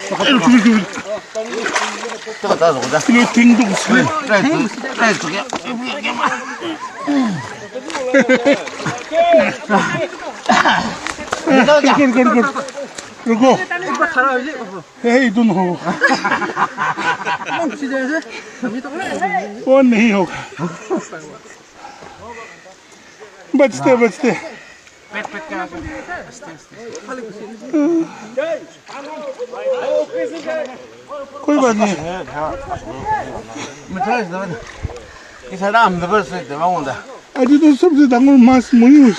这个咋弄的？有听懂是？来这个，रुको यही दोनों हो वो नहीं होगा बचते बचते कोई बात नहीं आज तो सबसे डांगो मास मुही हुई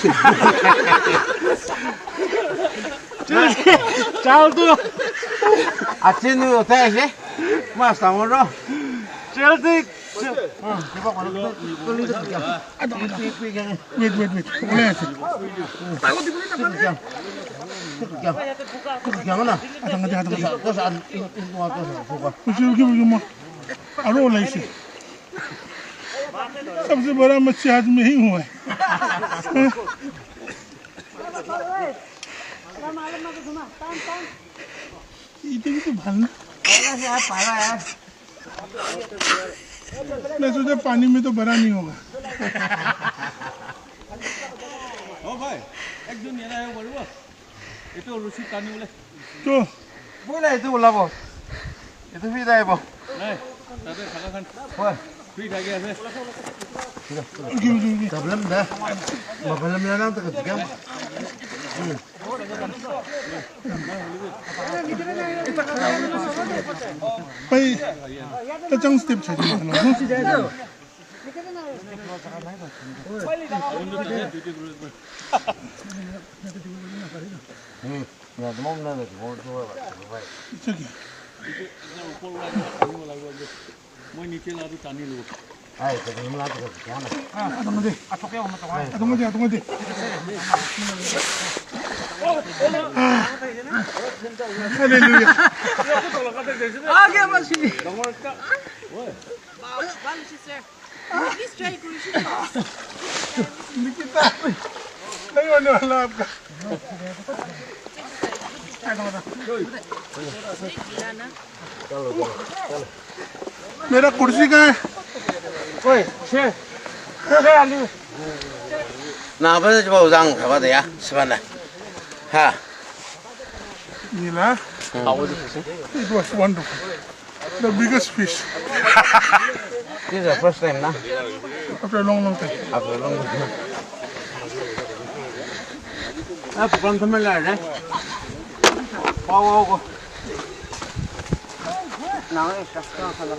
चावल तो 아침에 어때? 맛있다 먹어. 저기 सबसे बड़ा मच्छी आज में ही हुआ है इतनी तो भरना मैं सोचा पानी में तो भरा नहीं होगा भाई एक दिन ये ना बोलो ये तो रुचि कानी बोले तो बोले itu ulah bos itu vida ya bos नहीं tapi खाना खान wah फ्री खा गया है belum dah belum lang tak ketiga भाई तचंग स्टेप चाहिए ya mau mana mau coba मैं नीचे ला दूं पानी लो ai ke belum lah tak ketiga hallelujah आगे मछली निकिता नहीं होने वाला आपका मेरा कुर्सी कहाँ है那不是就把我让开吧的呀吃饭的哈 Nila, how was it? it was wonderful. The biggest fish This is the first time na after a long time. after a long time ah bukan teman lah ne wow nào ấy sắp sắp phải làm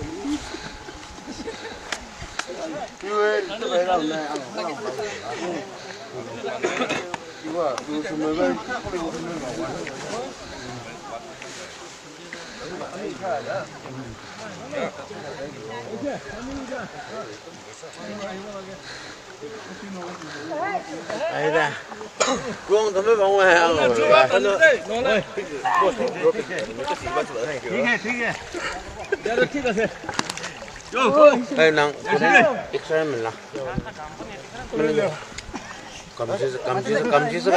đây nè cuồng thằng mấy bông này ăn rồi đây nè ít xem mình là cầm chứ sức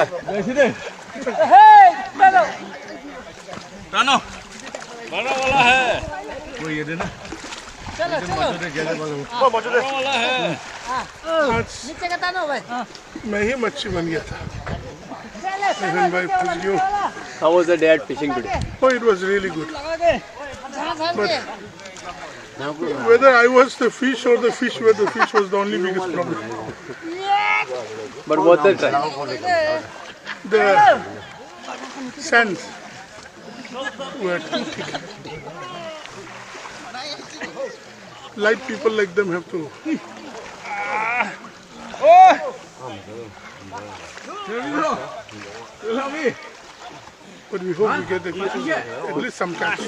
टानो बड़ा वाला है वो ये देना चलो वाला है नीचे का तानो भाई मैं ही मच्छी बन गया था Even by you. How was the dad fishing today? Oh, it was really good. But whether I was the fish or the fish were the fish was the only biggest problem. But what the try? The sands were too thick. Light people like them have to. But we hope we get at least some catch.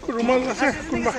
Rumal kasi, kumba.